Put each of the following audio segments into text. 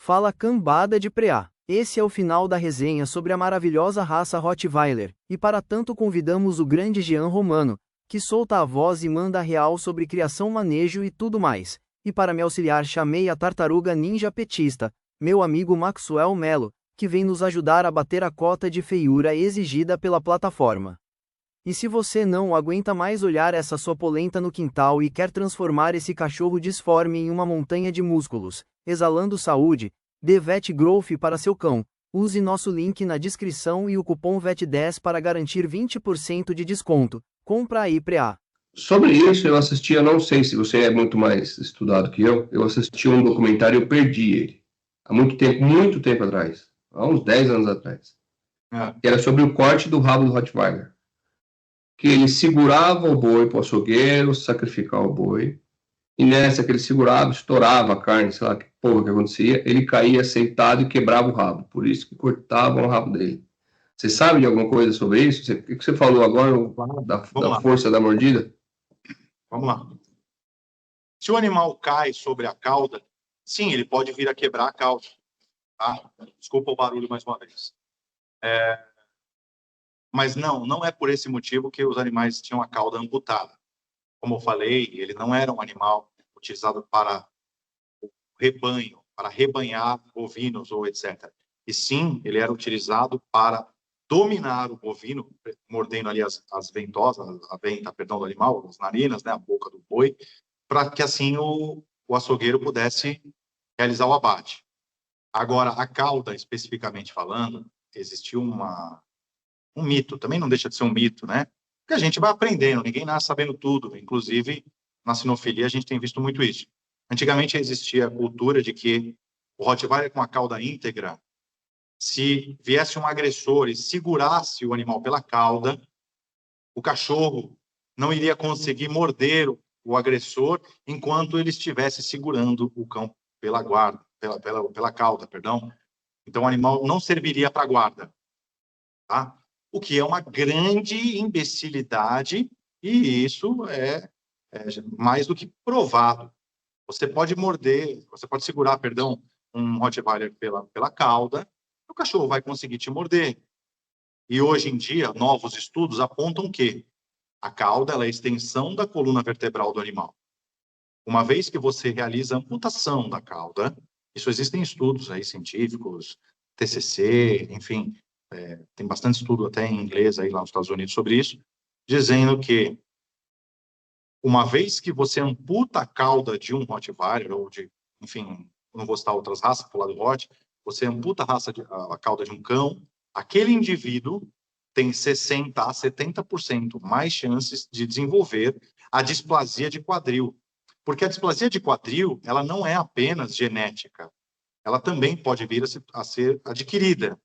Fala cambada de preá. Esse é o final da resenha sobre a maravilhosa raça Rottweiler, e para tanto convidamos o grande Jean Romano, que solta a voz e manda a real sobre criação, manejo e tudo mais. E para me auxiliar chamei a tartaruga ninja petista, meu amigo Maxwell Melo, que vem nos ajudar a bater a cota de feiura exigida pela plataforma. E se você não aguenta mais olhar essa sua polenta no quintal e quer transformar esse cachorro disforme em uma montanha de músculos, exalando saúde, dê Vet Growth para seu cão. Use nosso link na descrição e o cupom VET10 para garantir 20% de desconto. Compra aí, preá. Sobre isso, eu assisti, eu não sei se você é muito mais estudado que eu assisti um documentário e eu perdi ele. Há muito tempo atrás. Há uns 10 anos atrás. Que era sobre o corte do rabo do Rottweiler. Que ele segurava o boi para o açougueiro, sacrificar o boi. E nessa que ele segurava, estourava a carne, sei lá que porra que acontecia, ele caía sentado e quebrava o rabo. Por isso que cortavam o rabo dele. Você sabe de alguma coisa sobre isso? O que você falou agora da força da mordida? Vamos lá. Se o animal cai sobre a cauda, sim, ele pode vir a quebrar a cauda. Tá? Desculpa o barulho mais uma vez. Mas não é por esse motivo que os animais tinham a cauda amputada. Como eu falei, ele não era um animal utilizado para o rebanho, para rebanhar bovinos ou etc. E sim, ele era utilizado para dominar o bovino, mordendo ali as ventosas, a venta, perdão, do animal, as narinas, né, a boca do boi, para que assim o açougueiro pudesse realizar o abate. Agora, a cauda, especificamente falando, existiu um mito, também não deixa de ser um mito, né? Porque a gente vai aprendendo, ninguém nasce sabendo tudo, inclusive na sinofilia a gente tem visto muito isso. Antigamente existia a cultura de que o Rottweiler com a cauda íntegra, se viesse um agressor e segurasse o animal pela cauda, o cachorro não iria conseguir morder o agressor enquanto ele estivesse segurando o cão pela guarda, pela cauda, perdão. Então o animal não serviria para guarda, tá? O que é uma grande imbecilidade, e isso é mais do que provado. Você pode segurar, perdão, um Rottweiler pela cauda, o cachorro vai conseguir te morder. E hoje em dia, novos estudos apontam que a cauda ela é a extensão da coluna vertebral do animal. Uma vez que você realiza a amputação da cauda, isso existem estudos aí científicos, TCC, enfim, tem bastante estudo até em inglês aí lá nos Estados Unidos sobre isso, dizendo que uma vez que você amputa a cauda de um Rottweiler ou de, enfim, não vou citar outras raças, por lado do Rott, você amputa a cauda de um cão, aquele indivíduo tem 60% a 70% mais chances de desenvolver a displasia de quadril. Porque a displasia de quadril, ela não é apenas genética, ela também pode vir a ser adquirida,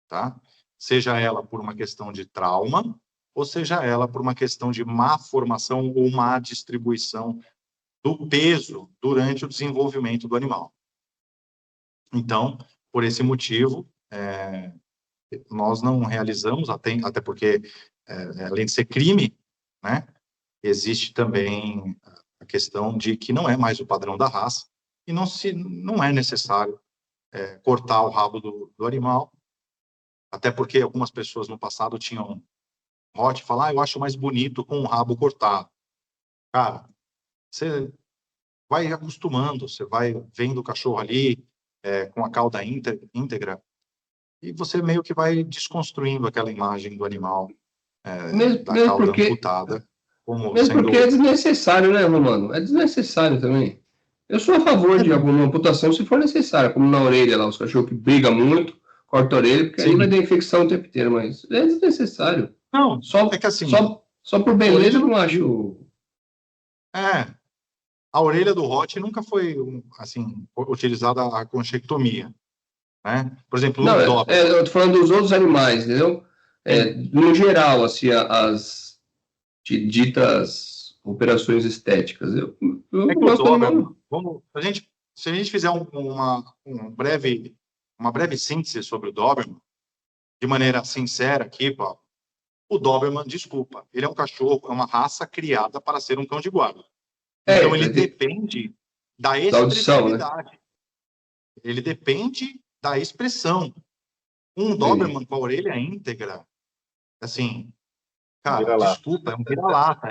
tá? Seja ela por uma questão de trauma, ou seja ela por uma questão de má formação ou má distribuição do peso durante o desenvolvimento do animal. Então, por esse motivo, nós não realizamos, até porque, além de ser crime, né, existe também a questão de que não é mais o padrão da raça e não é necessário cortar o rabo do animal, até porque algumas pessoas no passado tinham Rott falar, eu acho mais bonito com o rabo cortado. Cara, você vai acostumando, você vai vendo o cachorro ali com a cauda íntegra e você meio que vai desconstruindo aquela imagem do animal da cauda amputada. Mesmo porque é desnecessário, né, Romano? É desnecessário também. Eu sou a favor de alguma amputação se for necessária, como na orelha lá, os cachorros que brigam muito, corta a orelha, porque aí vai ter infecção o tempo inteiro, mas é desnecessário. Não, é que assim... Só por beleza eu não acho... A orelha do Rott nunca foi, assim, utilizada a conchectomia, né? Por exemplo, no Doberman. Eu tô falando dos outros animais, entendeu? No geral, assim, as ditas operações estéticas. Eu que gosto o Doberman, se a gente fizer uma breve síntese sobre o Doberman, de maneira sincera aqui, Paulo, o Doberman, desculpa, ele é um cachorro, é uma raça criada para ser um cão de guarda. Então, ele depende da expressividade. ele depende da expressão. Um Doberman com a orelha íntegra, assim, cara, desculpa, é um vira-lata,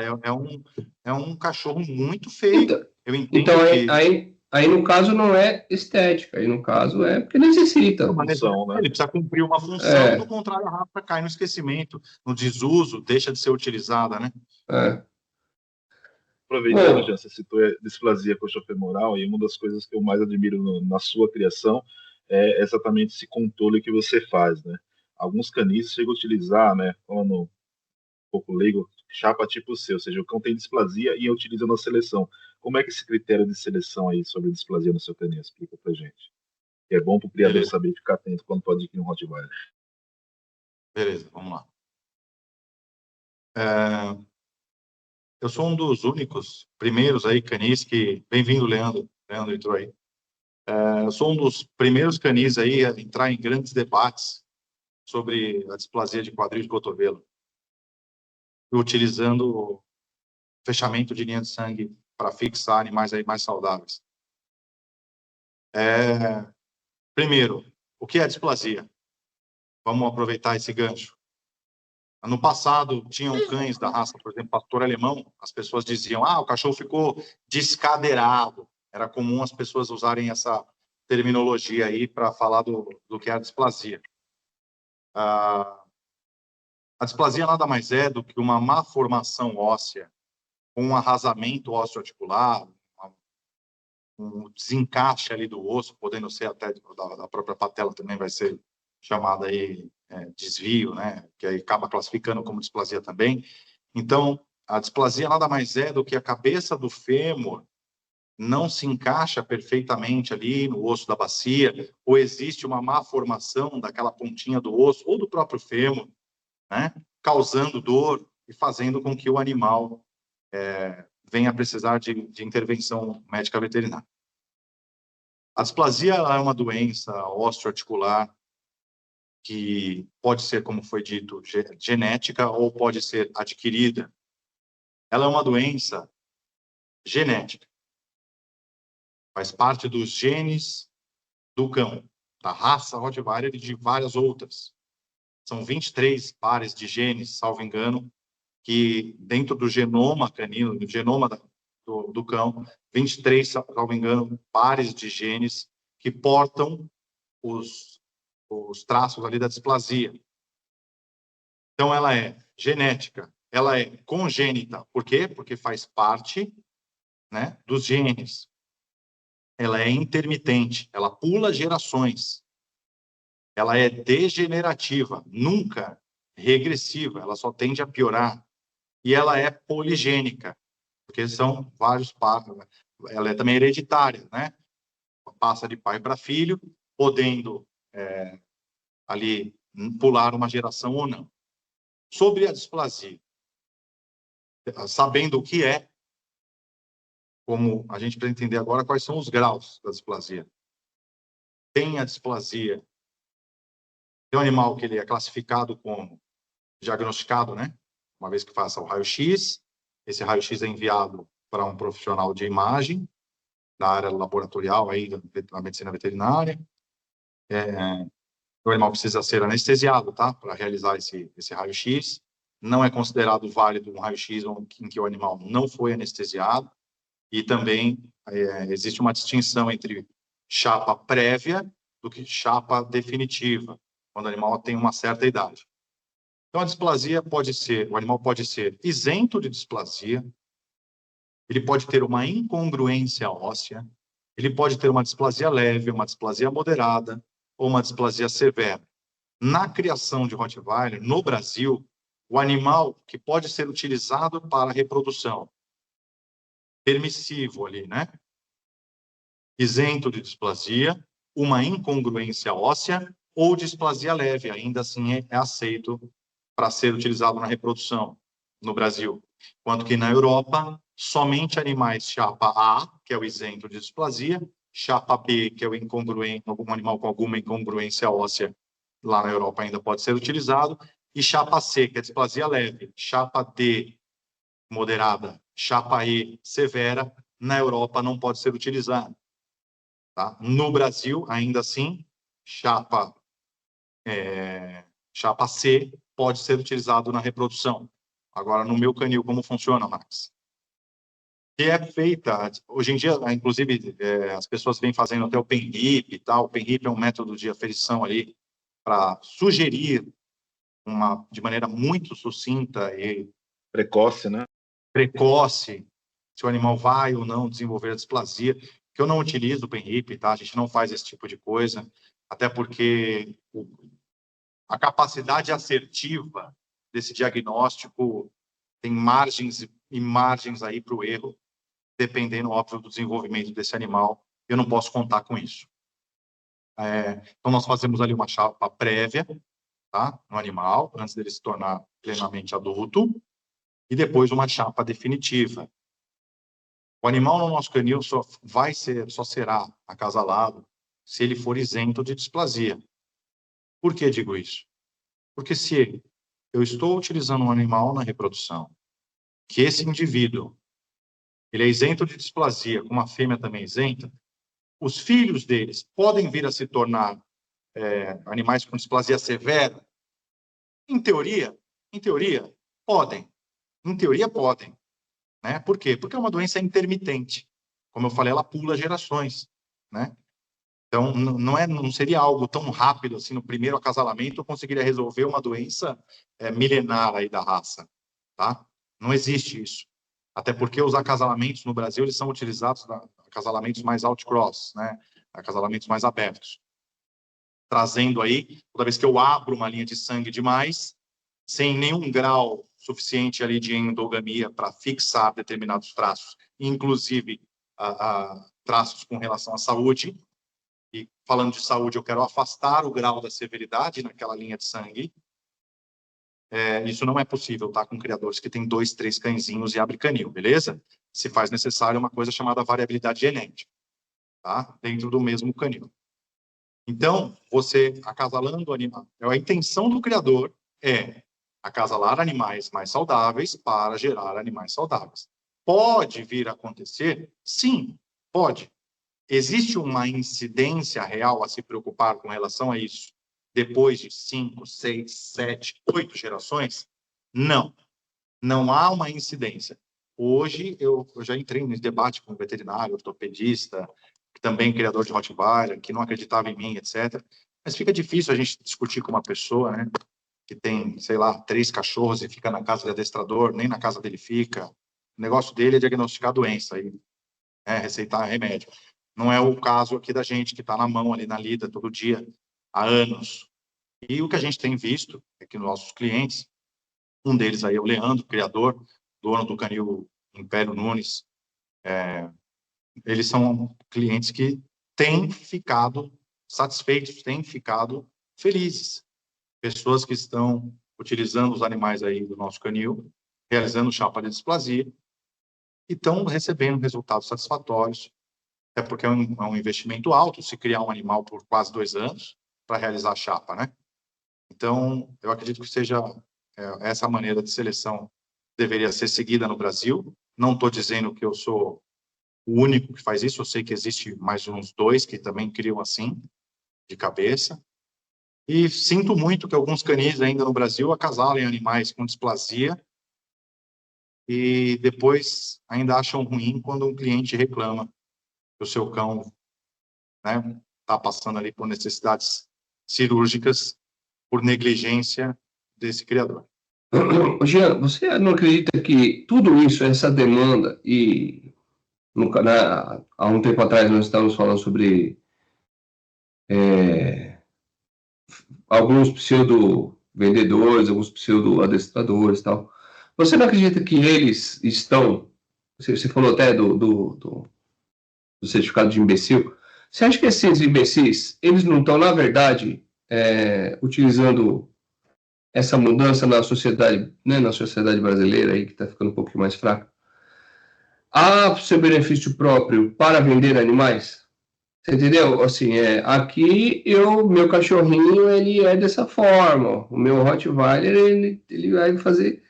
é um cachorro muito feio. Então, Eu entendo então que... aí no caso não é estética, aí no caso é porque necessita. Função, né? Ele precisa cumprir uma função, do contrário, a raça cai no esquecimento, no desuso, deixa de ser utilizada, né? Aproveitando, já você citou a displasia coxofemoral, e uma das coisas que eu mais admiro na sua criação é exatamente esse controle que você faz, né? Alguns canis chegam a utilizar, né, falando um pouco leigo, chapa tipo C, ou seja, o cão tem displasia e utiliza na seleção. Como é que esse critério de seleção aí sobre displasia no seu canil? Explica pra gente. É bom para o criador saber ficar atento quando pode adquirir um Rottweiler. Beleza, vamos lá. Eu sou um dos únicos primeiros aí canis que... Bem-vindo, Leandro. Leandro entrou aí. Eu sou um dos primeiros canis aí a entrar em grandes debates sobre a displasia de quadril de cotovelo, utilizando fechamento de linha de sangue para fixar animais aí mais saudáveis. Primeiro, o que é displasia? Vamos aproveitar esse gancho. No passado, tinham cães da raça, por exemplo, pastor alemão, as pessoas diziam, o cachorro ficou descadeirado. Era comum as pessoas usarem essa terminologia aí para falar do que é a displasia. A displasia nada mais é do que uma má formação óssea, um arrasamento ósseo-articular, um desencaixe ali do osso, podendo ser até da própria patela, também vai ser chamada aí desvio, né? Que aí acaba classificando como displasia também. Então, a displasia nada mais é do que a cabeça do fêmur não se encaixa perfeitamente ali no osso da bacia, ou existe uma má formação daquela pontinha do osso, ou do próprio fêmur, né? Causando dor e fazendo com que o animal venha a precisar de intervenção médica veterinária. A displasia é uma doença osteoarticular que pode ser, como foi dito, genética ou pode ser adquirida. Ela é uma doença genética. Faz parte dos genes do cão, da raça Rottweiler e de várias outras. São 23 pares de genes, salvo engano, que dentro do genoma canino, do genoma do cão, 23, salvo engano, pares de genes que portam os traços ali da displasia. Então, ela é genética, ela é congênita. Por quê? Porque faz parte, né, dos genes. Ela é intermitente, ela pula gerações. Ela é degenerativa, nunca regressiva, ela só tende a piorar. E ela é poligênica, porque são vários pares. Ela é também hereditária, né? Passa de pai para filho, podendo ali pular uma geração ou não. Sobre a displasia, sabendo o que é, como a gente precisa entender agora quais são os graus da displasia. Tem a displasia, tem um animal que ele é classificado como diagnosticado, né? Uma vez que faça o raio-x, esse raio-x é enviado para um profissional de imagem da área laboratorial aí da medicina veterinária. O animal precisa ser anestesiado, tá? Para realizar esse raio-x. Não é considerado válido um raio-x em que o animal não foi anestesiado. E também existe uma distinção entre chapa prévia do que chapa definitiva, quando o animal tem uma certa idade. Então, a displasia pode ser, o animal pode ser isento de displasia, ele pode ter uma incongruência óssea, ele pode ter uma displasia leve, uma displasia moderada ou uma displasia severa. Na criação de Rottweiler, no Brasil, o animal que pode ser utilizado para reprodução, permissivo ali, né? Isento de displasia, uma incongruência óssea ou displasia leve, ainda assim é aceito para ser utilizado na reprodução no Brasil. Enquanto que na Europa, somente animais chapa A, que é o isento de displasia, chapa B, que é o incongruente, algum animal com alguma incongruência óssea, lá na Europa ainda pode ser utilizado, e chapa C, que é displasia leve, chapa D, moderada, chapa E, severa, na Europa não pode ser utilizado. Tá? No Brasil, ainda assim, chapa C pode ser utilizado na reprodução. Agora, no meu canil, como funciona, Max? Que é feita, hoje em dia, inclusive, as pessoas vêm fazendo até o PENRIP e tal. O PENRIP é um método de aferição ali para sugerir de maneira muito sucinta e precoce, né? Precoce, se o animal vai ou não desenvolver a displasia, que eu não utilizo o PENRIP, tá? A gente não faz esse tipo de coisa, até porque a capacidade assertiva desse diagnóstico tem margens e margens aí para o erro, dependendo, óbvio, do desenvolvimento desse animal. Eu não posso contar com isso. Então, nós fazemos ali uma chapa prévia, tá? No animal, antes dele se tornar plenamente adulto, e depois uma chapa definitiva. O animal no nosso canil só será acasalado se ele for isento de displasia. Por que digo isso? Porque se eu estou utilizando um animal na reprodução, que esse indivíduo ele é isento de displasia, com uma fêmea também isenta, os filhos deles podem vir a se tornar animais com displasia severa? Em teoria, podem. Em teoria, podem. Né? Por quê? Porque é uma doença intermitente. Como eu falei, ela pula gerações. Né? Então, não seria algo tão rápido assim, no primeiro acasalamento, eu conseguiria resolver uma doença milenar aí da raça. Tá? Não existe isso. Até porque os acasalamentos no Brasil eles são utilizados acasalamentos mais outcross, né? Acasalamentos mais abertos. Trazendo aí, toda vez que eu abro uma linha de sangue demais, sem nenhum grau suficiente ali de endogamia para fixar determinados traços, inclusive traços com relação à saúde. E falando de saúde, eu quero afastar o grau da severidade naquela linha de sangue. Isso não é possível, tá? Com criadores que têm 2, 3 cãezinhos e abre canil, beleza? Se faz necessário uma coisa chamada variabilidade genética, tá? Dentro do mesmo canil. Então, você acasalando o animal, a intenção do criador é acasalar animais mais saudáveis para gerar animais saudáveis. Pode vir a acontecer? Sim, pode. Existe uma incidência real a se preocupar com relação a isso depois de 5, 6, 7, 8 gerações? Não. Não há uma incidência. Hoje, eu já entrei nesse debate com um veterinário, ortopedista, também criador de Rottweiler, que não acreditava em mim, etc. Mas fica difícil a gente discutir com uma pessoa, né, que tem, sei lá, 3 cachorros e fica na casa do adestrador, nem na casa dele fica. O negócio dele é diagnosticar a doença e receitar remédio. Não é o caso aqui da gente, que está na mão ali, na lida, todo dia, há anos. E o que a gente tem visto é que nossos clientes, um deles aí é o Leandro, criador, dono do canil Império Nunes, eles são clientes que têm ficado satisfeitos, têm ficado felizes. Pessoas que estão utilizando os animais aí do nosso canil, realizando chapa de displasia, e estão recebendo resultados satisfatórios. É porque é um investimento alto se criar um animal por quase 2 anos para realizar a chapa, né? Então, eu acredito que seja essa maneira de seleção deveria ser seguida no Brasil. Não estou dizendo que eu sou o único que faz isso, eu sei que existe mais uns 2 que também criam assim, de cabeça. E sinto muito que alguns canis ainda no Brasil acasalem animais com displasia e depois ainda acham ruim quando um cliente reclama que o seu cão, né, está passando ali por necessidades cirúrgicas por negligência desse criador. Jean, você não acredita que tudo isso, essa demanda, e há um tempo atrás nós estávamos falando sobre alguns pseudo-vendedores, alguns pseudo-adestradores e tal. Você não acredita que eles estão... Você falou até do certificado de imbecil. Você acha que esses imbecis, eles não estão, na verdade, utilizando essa mudança na sociedade, né, na sociedade brasileira, aí, que está ficando um pouquinho mais fraca, a seu benefício próprio para vender animais? Você entendeu? Assim, aqui meu cachorrinho ele é dessa forma, o meu Rottweiler ele vai fazer,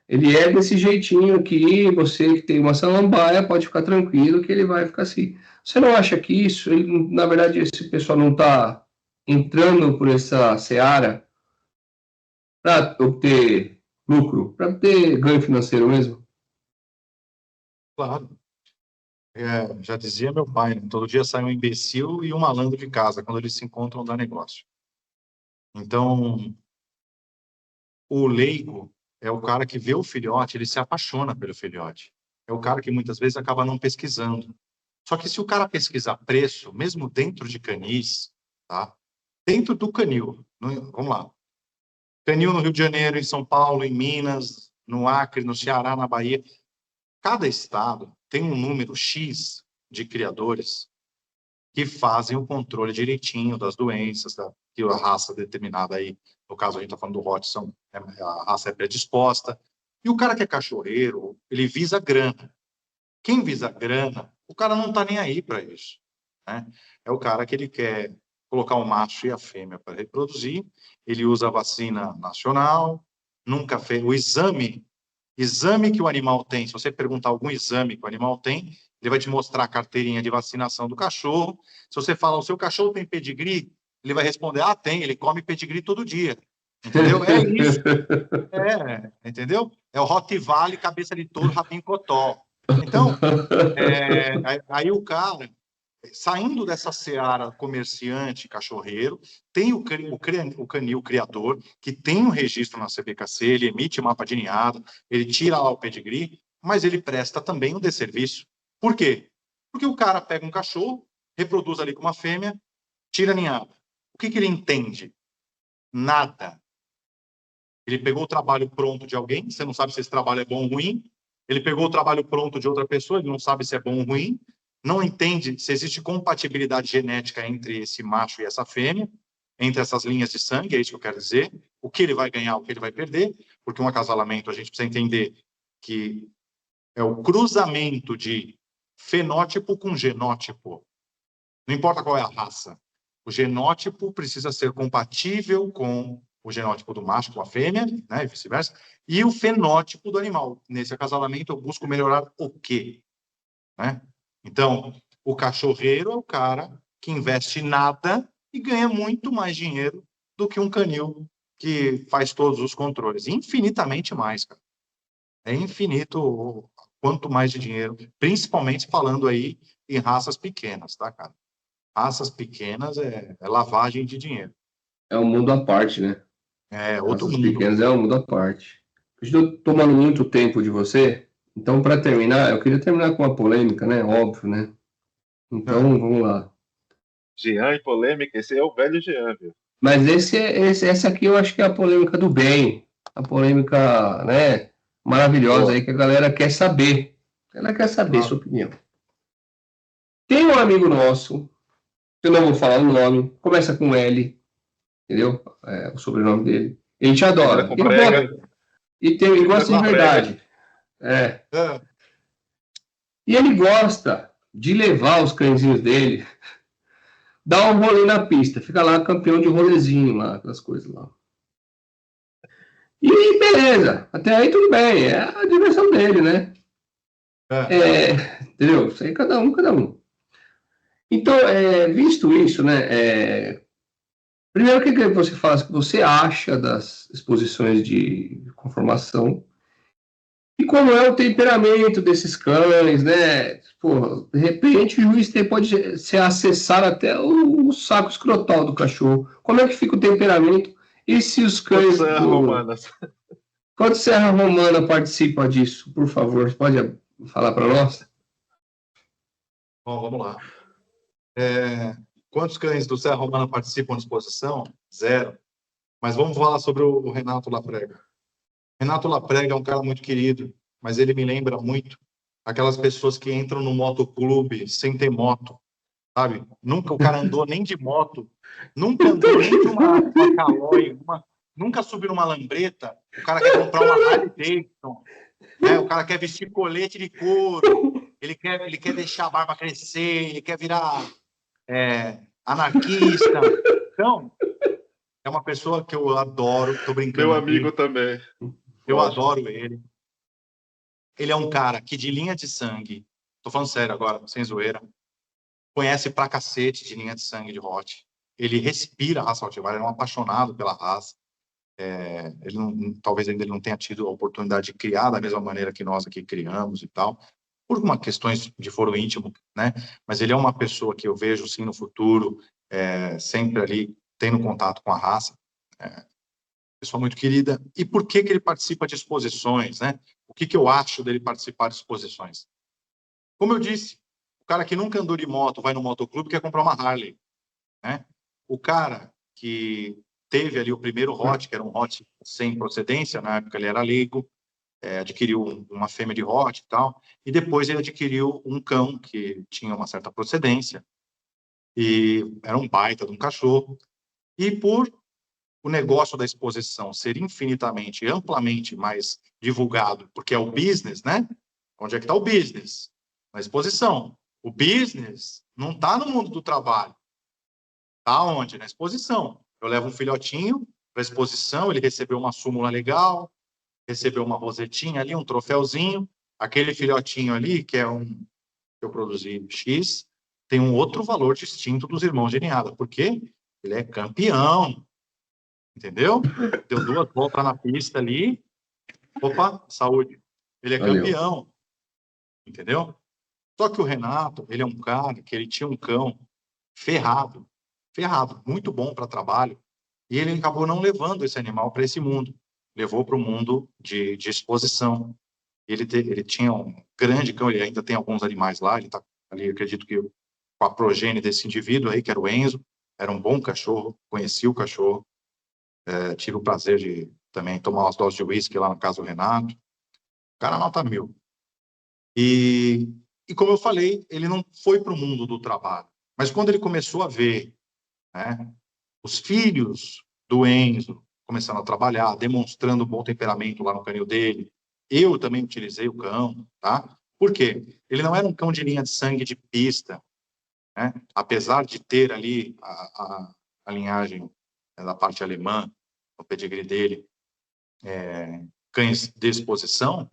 ele é desse jeitinho aqui, você que tem uma samambaia pode ficar tranquilo que ele vai ficar assim. Você não acha que isso, na verdade, esse pessoal não está entrando por essa seara para obter lucro, para ter ganho financeiro mesmo? Claro. Já dizia meu pai, né? Todo dia sai um imbecil e um malandro de casa, quando eles se encontram, dá negócio. Então, o leigo é o cara que vê o filhote, ele se apaixona pelo filhote. É o cara que muitas vezes acaba não pesquisando. Só que se o cara pesquisar preço, mesmo dentro de canis, tá? Dentro do canil, vamos lá. Canil no Rio de Janeiro, em São Paulo, em Minas, no Acre, no Ceará, na Bahia. Cada estado tem um número X de criadores que fazem o controle direitinho das doenças, que a raça determinada aí, no caso a gente está falando do Hodgson, a raça é predisposta. E o cara que é cachorreiro, ele visa grana. Quem visa grana, o cara não está nem aí para isso, né? É o cara que ele quer colocar o macho e a fêmea para reproduzir, ele usa a vacina nacional, nunca fez o exame que o animal tem. Se você perguntar algum exame que o animal tem, ele vai te mostrar a carteirinha de vacinação do cachorro. Se você falar, o seu cachorro tem pedigree, ele vai responder, ah, tem, ele come pedigree todo dia. Entendeu? É isso. Entendeu? É o Rottweiler, cabeça de touro, rabinho cotó. Então, aí o cara, saindo dessa seara comerciante, cachorreiro, tem o canil criador, que tem um registro na CBKC, ele emite mapa de ninhada, ele tira lá o pedigree, mas ele presta também um desserviço. Por quê? Porque o cara pega um cachorro, reproduz ali com uma fêmea, tira a ninhada. O que ele entende? Nada. Ele pegou o trabalho pronto de alguém, você não sabe se esse trabalho é bom ou ruim. Ele pegou o trabalho pronto de outra pessoa, ele não sabe se é bom ou ruim. Não entende se existe compatibilidade genética entre esse macho e essa fêmea, entre essas linhas de sangue, é isso que eu quero dizer. O que ele vai ganhar, o que ele vai perder, porque um acasalamento a gente precisa entender que é o cruzamento de fenótipo com genótipo. Não importa qual é a raça. O genótipo precisa ser compatível com o genótipo do macho com a fêmea, né, e vice-versa, e o fenótipo do animal. Nesse acasalamento, eu busco melhorar o quê? Né? Então, o cachorreiro é o cara que investe nada e ganha muito mais dinheiro do que um canil que faz todos os controles. Infinitamente mais, cara. É infinito quanto mais de dinheiro, principalmente falando aí em raças pequenas, tá, cara? Raças pequenas é lavagem de dinheiro. É um mundo à parte, né? É outro Raças mundo. pequenas é um mundo à parte. Estou tomando muito tempo de você, então, para terminar, eu queria terminar com uma polêmica, né? Óbvio, né? Então, vamos lá. Jean e polêmica, esse é o velho Jean, viu? Mas essa aqui eu acho que é a polêmica do bem, a polêmica, né, maravilhosa aí que a galera quer saber. Ela quer saber sua opinião. Tem um amigo nosso, eu não vou falar o nome, começa com L, entendeu? O sobrenome dele. Ele te adora. Ele gosta de verdade. E ele gosta de levar os cãezinhos dele, dar um rolê na pista, fica lá campeão de rolezinho lá, aquelas coisas lá. E beleza, até aí tudo bem, é a diversão dele, né? Entendeu? Isso aí cada um, cada um. Então, visto isso, né? Primeiro, o que você faz, o que você acha das exposições de conformação e como é o temperamento desses cães, né? Pô, de repente o juiz pode se acessar até o saco escrotal do cachorro. Como é que fica o temperamento? E se os cães Quanto Serra Romana participa disso, por favor? Você pode falar para nós? Bom, vamos lá. Quantos cães do Serra Romana participam da exposição? 0. Mas vamos falar sobre o Renato Laprega. Renato Laprega é um cara muito querido, mas ele me lembra muito aquelas pessoas que entram no motoclube sem ter moto, sabe? Nunca o cara andou nem de moto, nunca andou nem de uma Caloi, nunca subiu numa lambreta. O cara quer comprar uma Harley Davidson, né? O cara quer vestir colete de couro, ele quer deixar a barba crescer, ele quer virar anarquista. Então, é uma pessoa que eu adoro, tô brincando. Meu amigo aqui. Também. Eu adoro ele. Ele é um cara que de linha de sangue, tô falando sério agora, sem zoeira, conhece pra cacete de linha de sangue de Hot. Ele respira a raça Rottweiler, é um apaixonado pela raça. Ele talvez ainda ele não tenha tido a oportunidade de criar da mesma maneira que nós aqui criamos e tal, por uma questões de foro íntimo, né? Mas ele é uma pessoa que eu vejo, sim, no futuro, sempre ali tendo contato com a raça. Pessoa muito querida. E por que ele participa de exposições, né? O que eu acho dele participar de exposições? Como eu disse, o cara que nunca andou de moto vai no motoclube e quer comprar uma Harley, né? O cara que teve ali o primeiro Hot, que era um Hot sem procedência, na época ele era leigo, adquiriu uma fêmea de Hot e tal, e depois ele adquiriu um cão que tinha uma certa procedência, e era um baita de um cachorro, e por o negócio da exposição ser infinitamente, amplamente mais divulgado, porque é o business, né? Onde é que está o business? Na exposição. O business não está no mundo do trabalho. Está onde? Na exposição. Eu levo um filhotinho para a exposição, ele recebeu uma súmula legal, recebeu uma rosetinha ali, um troféuzinho. Aquele filhotinho ali, que é que eu produzi X, tem um outro valor distinto dos irmãos de ninhada, porque ele é campeão. Entendeu? Deu 2 voltas na pista ali. Opa, saúde. Ele é campeão. Entendeu? Só que o Renato, ele é um cara que ele tinha um cão ferrado, muito bom para trabalho, e ele acabou não levando esse animal para esse mundo. Levou para o mundo de exposição. Ele tinha um grande cão, ele ainda tem alguns animais lá, ele está ali, acredito que com a progênie desse indivíduo aí, que era o Enzo, era um bom cachorro, conheci o cachorro, tive o prazer de também tomar umas doses de uísque lá na casa do Renato. O cara nota 1000. E como eu falei, ele não foi para o mundo do trabalho. Mas quando ele começou a ver, né, os filhos do Enzo começando a trabalhar, demonstrando um bom temperamento lá no canil dele, eu também utilizei o cão, tá? Por quê? Ele não era um cão de linha de sangue de pista, né? Apesar de ter ali a linhagem da parte alemã, o pedigree dele, cães de exposição,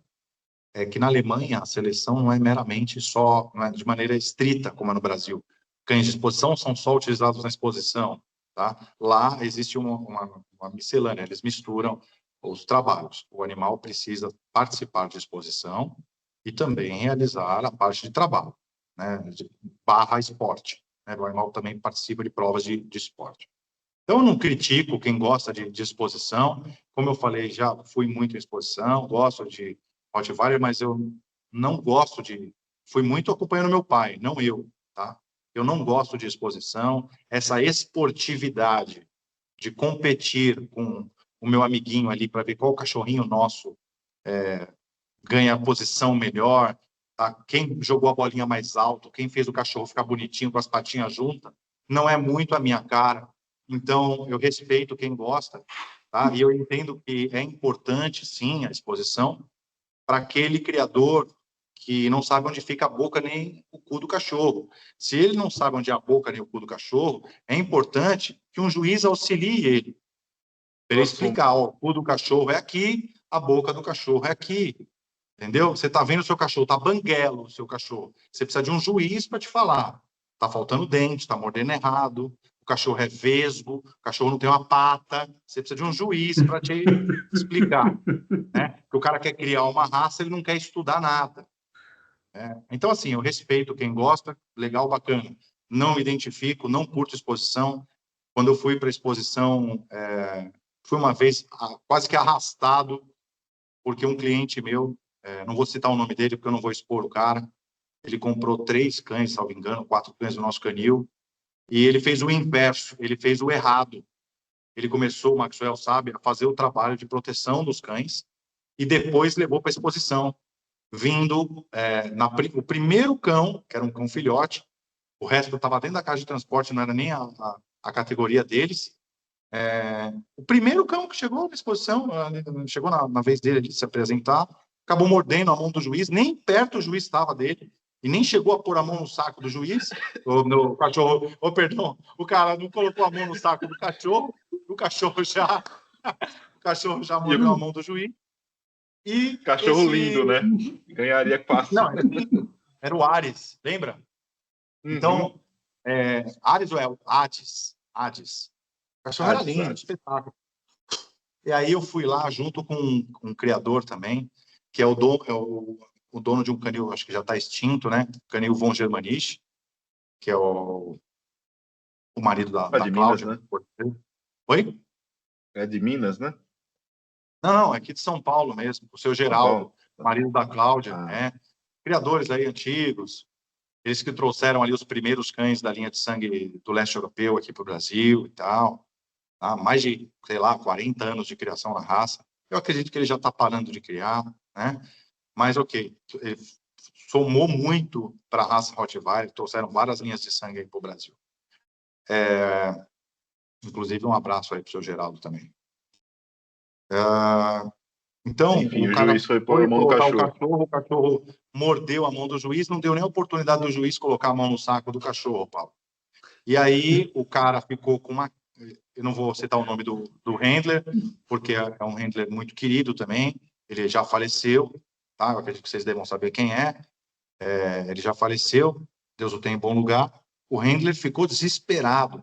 que na Alemanha a seleção não é meramente só, não é de maneira estrita, como é no Brasil. Cães de exposição são só utilizados na exposição, tá? Lá existe uma miscelânea, eles misturam os trabalhos. O animal precisa participar de exposição e também realizar a parte de trabalho, né? Barra esporte, né? O animal também participa de provas de esporte. Então, eu não critico quem gosta de exposição. Como eu falei, já fui muito em exposição, gosto de Rottweiler, mas eu não gosto de... Fui muito acompanhando meu pai, não eu, tá? Eu não gosto de exposição. Essa esportividade de competir com o meu amiguinho ali para ver qual cachorrinho nosso ganha a posição melhor, tá? Quem jogou a bolinha mais alto, quem fez o cachorro ficar bonitinho com as patinhas juntas, não é muito a minha cara. Então, eu respeito quem gosta, tá? E eu entendo que é importante, sim, a exposição para aquele criador que não sabe onde fica a boca nem o cu do cachorro. Se ele não sabe onde é a boca nem o cu do cachorro, é importante que um juiz auxilie ele. Para ele explicar, ó, o cu do cachorro é aqui, a boca do cachorro é aqui. Entendeu? Você está vendo o seu cachorro, está banguelo o seu cachorro. Você precisa de um juiz para te falar. Está faltando dente, está mordendo errado, o cachorro é vesgo, o cachorro não tem uma pata. Você precisa de um juiz para te explicar. Né? Porque o cara quer criar uma raça, ele não quer estudar nada. Né? Então, assim, eu respeito quem gosta, legal, bacana. Não me identifico, não curto exposição. Quando eu fui para a exposição, fui uma vez quase que arrastado, porque um cliente meu, não vou citar o nome dele, porque eu não vou expor o cara, ele comprou 3 cães, salvo engano, 4 cães do nosso canil, e ele fez o inverso, ele fez o errado. Ele começou, o Maxwell sabe, a fazer o trabalho de proteção dos cães, e depois levou para a exposição, vindo o primeiro cão, que era um cão filhote, o resto estava dentro da caixa de transporte, não era nem a categoria deles. O primeiro cão que chegou na exposição, chegou na vez dele de se apresentar, acabou mordendo a mão do juiz, nem perto o juiz estava dele, e nem chegou a pôr a mão no saco do juiz, no cachorro, perdão, o cara não colocou a mão no saco do cachorro, o cachorro já mordeu a mão do juiz. E cachorro lindo, né? Ganharia fácil. Não, era o Ares, lembra? Uhum. Então, Ares ou Hades? Hades. O cachorro era lindo, espetáculo. E aí eu fui lá junto com um criador também, que é o dono de um canil, acho que já está extinto, né? Canil von Germanich, que é o marido da Cláudia. Minas, né? Oi? É de Minas, né? Não, é aqui de São Paulo mesmo. O seu Geraldo, marido da Cláudia, criadores aí antigos, eles que trouxeram ali os primeiros cães da linha de sangue do leste europeu aqui para o Brasil e tal. Há mais de, sei lá, 40 anos de criação na raça. Eu acredito que ele já está parando de criar, né? Mas, ok, ele somou muito para a raça Rottweiler, trouxeram várias linhas de sangue aí para o Brasil. Inclusive, um abraço aí para o seu Geraldo também. Então, enfim, o juiz foi pôr a mão no cachorro, o cachorro mordeu a mão do juiz, não deu nem a oportunidade do juiz colocar a mão no saco do cachorro, Paulo. E aí, o cara ficou com uma... Eu não vou citar o nome do handler, porque é um handler muito querido também. Ele já faleceu, tá? Eu acredito que vocês devam saber quem é. Ele já faleceu, Deus o tem em bom lugar. O handler ficou desesperado.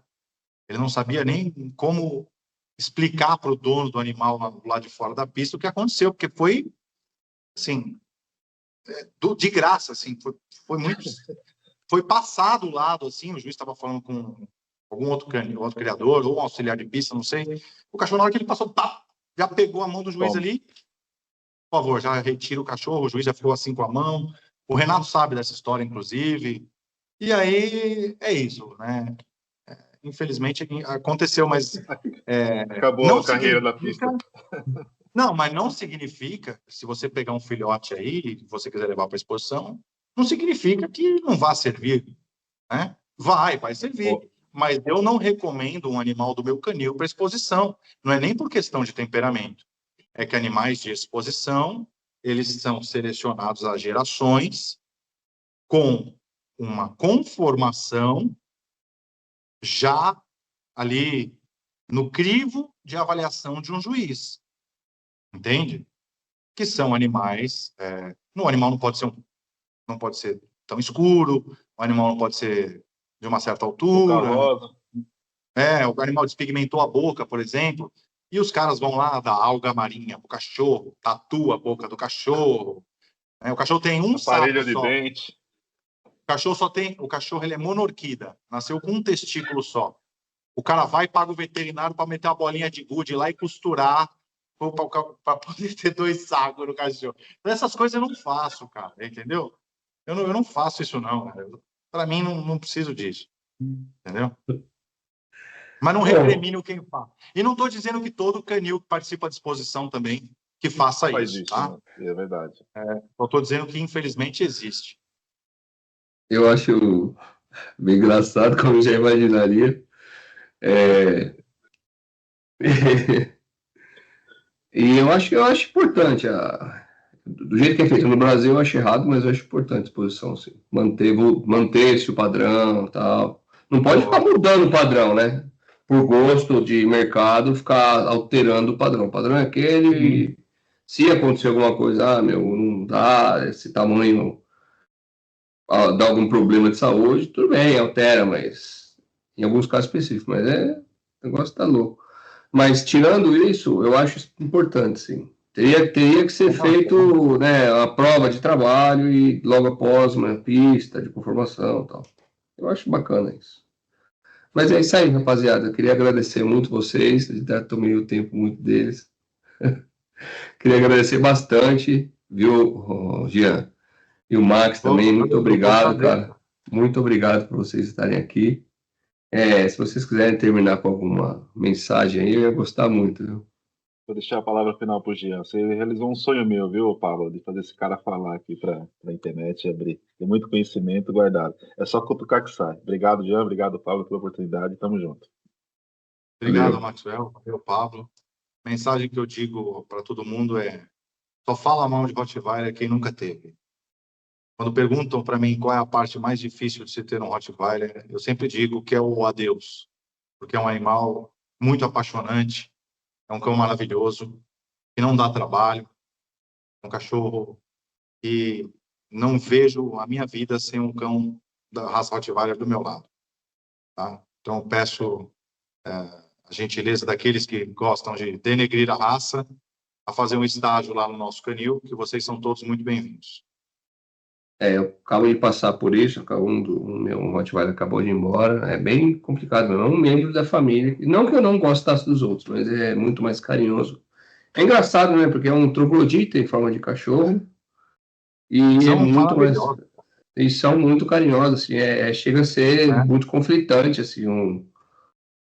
Ele não sabia nem como explicar para o dono do animal lá de fora da pista o que aconteceu, porque foi, assim, de graça, assim, foi muito... Foi passado o lado, assim, o juiz estava falando com algum outro criador, ou um auxiliar de pista, não sei. O cachorro, na hora que ele passou, já pegou a mão do juiz ali. Por favor, já retira o cachorro, o juiz já ficou assim com a mão. O Renato sabe dessa história, inclusive. E aí, é isso, né? Infelizmente, aconteceu, mas... Acabou a carreira na pista. Não, mas não significa, se você pegar um filhote aí, e você quiser levar para a exposição, não significa que não vá servir, né? Vai servir. Mas eu não recomendo um animal do meu canil para exposição. Não é nem por questão de temperamento. É que animais de exposição, eles são selecionados a gerações com uma conformação já ali no crivo de avaliação de um juiz. Entende? Que são animais... o animal não pode ser tão escuro, o animal não pode ser de uma certa altura. O animal despigmentou a boca, por exemplo, e os caras vão lá dar alga marinha pro cachorro, tatua a boca do cachorro. O cachorro tem um saco de só. dente. O cachorro ele é monorquida, nasceu com um testículo só. O cara vai e paga o veterinário para meter uma bolinha de gude lá e costurar para poder ter 2 sacos no cachorro. Então, essas coisas eu não faço, cara, entendeu? Eu não faço isso, não. Para mim, não preciso disso. Entendeu? Mas não recrimino quem faz. E não estou dizendo que todo canil que participa da exposição também que faça isso, tá? Né? É verdade. Eu estou dizendo que, infelizmente, existe. Eu acho bem engraçado, como eu já imaginaria. E eu acho importante. Do jeito que é feito no Brasil, eu acho errado, mas eu acho importante a exposição, assim. Manter-se o padrão e tal. Não pode ficar mudando o padrão, né? Por gosto de mercado, ficar alterando o padrão. O padrão é aquele. Se acontecer alguma coisa, não dá, esse tamanho dá algum problema de saúde, tudo bem, altera, mas em alguns casos específicos, mas o negócio tá louco. Mas tirando isso, eu acho importante, sim. Teria que ser feito, né, a prova de trabalho e logo após uma pista de conformação e tal. Eu acho bacana isso. Mas é isso aí, rapaziada. Eu queria agradecer muito vocês, tomei o tempo muito deles. Queria agradecer bastante, viu, Jean? E o Max também, muito obrigado, cara. Muito obrigado por vocês estarem aqui. Se vocês quiserem terminar com alguma mensagem aí, eu ia gostar muito, viu? Vou deixar a palavra final para o Jean. Você realizou um sonho meu, viu, Pablo, de fazer esse cara falar aqui para a internet e abrir. Tem muito conhecimento guardado. É só cutucar que sai. Obrigado, Jean. Obrigado, Pablo, pela oportunidade. Tamo junto. Obrigado, Maxwell. Valeu, Pablo. A mensagem que eu digo para todo mundo é: só fala mal de Rottweiler quem nunca teve. Quando perguntam para mim qual é a parte mais difícil de se ter um Rottweiler, eu sempre digo que é o adeus, porque é um animal muito apaixonante, é um cão maravilhoso, que não dá trabalho, um cachorro que não vejo a minha vida sem um cão da raça Rottweiler do meu lado. Tá? Então, eu peço a gentileza daqueles que gostam de denegrir a raça a fazer um estágio lá no nosso canil, que vocês são todos muito bem-vindos. Eu acabo de passar por isso, o meu Rottweiler acabou de ir embora, é bem complicado, é um membro da família, não que eu não gostasse dos outros, mas é muito mais carinhoso. É engraçado, né, porque é um troglodita em forma de cachorro, e São é muito mais... maravilhosos. Eles são muito carinhosos, assim, chega a ser muito conflitante, assim,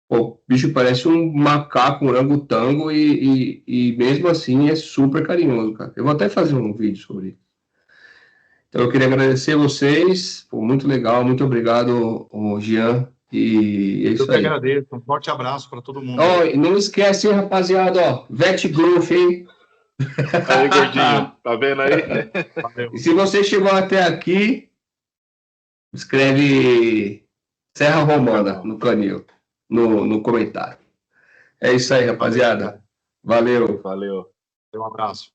o bicho parece um macaco, um orangotango, e mesmo assim é super carinhoso, cara. Eu vou até fazer um vídeo sobre isso. Então eu queria agradecer vocês, foi muito legal, muito obrigado, Jean, e é Eu isso que aí. agradeço, um forte abraço para todo mundo. E não esquece, hein, rapaziada, Vet Growth, hein? Aí, gordinho, tá vendo aí? Valeu. E se você chegou até aqui, escreve Serra Romana no canil, no comentário. É isso aí, rapaziada. Valeu. Valeu. Um abraço.